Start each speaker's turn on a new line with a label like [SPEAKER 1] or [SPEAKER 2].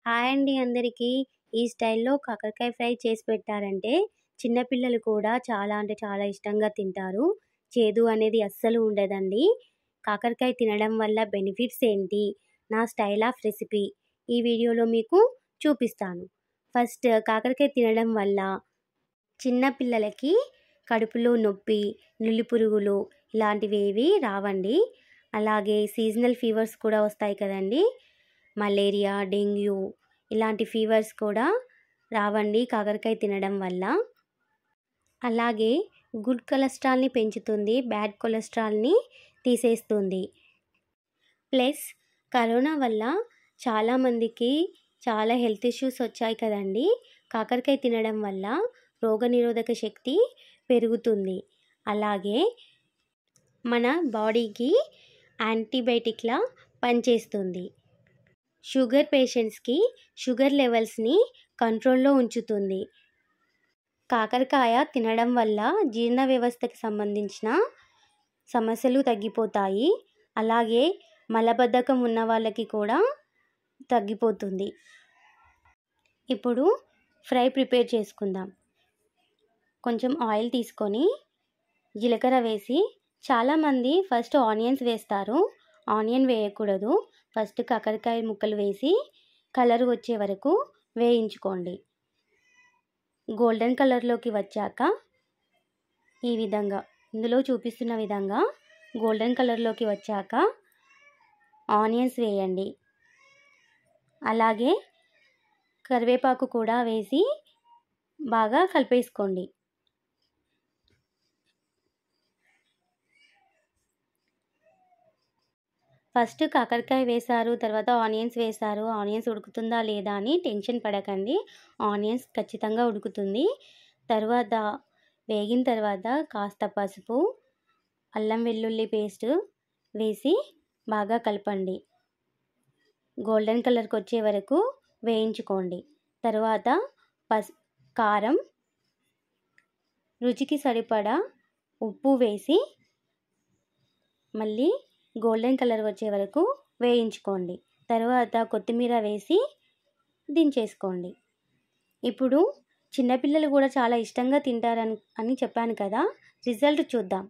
[SPEAKER 1] Hi అండి అందరికీ. ఈ స్టైల్‌లో కాకరకాయ ఫ్రై చేసి పెట్టారంటే చిన్న పిల్లలు కూడా చాలా అంటే చాలా ఇష్టంగా తింటారు. చేదు అనేది అస్సలు ఉండదండి. కాకరకాయ తినడం వల్ల బెనిఫిట్స్ ఏంటి? నా స్టైల్ ఆఫ్ రెసిపీ ఈ వీడియోలో మీకు చూపిస్తాను. ఫస్ట్ కాకరకాయ తినడం వల్ల చిన్న పిల్లలకి కడుపులో నొప్పి, నులిపురుగులు ఇలాంటివేవి రావండి. అలాగే సీజనల్ ఫీవర్స్ కూడా వస్తాయి కదండీ! మలేరియా, డెంగ్యూ ఇలాంటి ఫీవర్స్ కూడా రావండి కాకరకాయ తినడం వల్ల. అలాగే గుడ్ కొలెస్ట్రాల్‌ని పెంచుతుంది, బ్యాడ్ కొలెస్ట్రాల్‌ని తీసేస్తుంది. ప్లస్ కరోనా వల్ల చాలామందికి చాలా హెల్త్ ఇష్యూస్ వచ్చాయి కదండీ! కాకరకాయ తినడం వల్ల రోగనిరోధక శక్తి పెరుగుతుంది. అలాగే మన బాడీకి యాంటీబయాటిక్‌లా పనిచేస్తుంది. షుగర్ పేషెంట్స్‌కి షుగర్ లెవెల్స్‌ని కంట్రోల్‌లో ఉంచుతుంది. కాకరకాయ తినడం వల్ల జీర్ణ వ్యవస్థకి సంబంధించిన సమస్యలు తగ్గిపోతాయి. అలాగే మలబద్ధకం ఉన్న వాళ్ళకి కూడా తగ్గిపోతుంది. ఇప్పుడు ఫ్రై ప్రిపేర్ చేసుకుందాం. కొంచెం ఆయిల్ తీసుకొని జీలకర్ర వేసి, చాలామంది ఫస్ట్ ఆనియన్స్ వేస్తారు. ఆనియన్ వేయకూడదు. ఫస్ట్ కాకరకాయ ముక్కలు వేసి కలర్ వచ్చే వరకు వేయించుకోండి. గోల్డెన్ కలర్లోకి వచ్చాక ఈ విధంగా ఇందులో చూపిస్తున్న విధంగా గోల్డెన్ కలర్లోకి వచ్చాక ఆనియన్స్ వేయండి. అలాగే కరివేపాకు కూడా వేసి బాగా కలిపేసుకోండి. ఫస్ట్ కాకరకాయ వేశారు, తర్వాత ఆనియన్స్ వేశారు. ఆనియన్స్ ఉడుకుతుందా లేదా అని టెన్షన్ పడకండి. ఆనియన్స్ ఖచ్చితంగా ఉడుకుతుంది. తర్వాత వేగిన తర్వాత కాస్త పసుపు, అల్లం వెల్లుల్లి పేస్ట్ వేసి బాగా కలపండి. గోల్డెన్ కలర్కి వచ్చే వరకు వేయించుకోండి. తర్వాత కారం, రుచికి సరిపడా ఉప్పు వేసి మళ్ళీ గోల్డెన్ కలర్ వచ్చే వరకు వేయించుకోండి. తర్వాత కొత్తిమీర వేసి దించేసుకోండి. ఇప్పుడు చిన్నపిల్లలు కూడా చాలా ఇష్టంగా తింటారని చెప్పాను కదా, రిజల్ట్ చూద్దాం.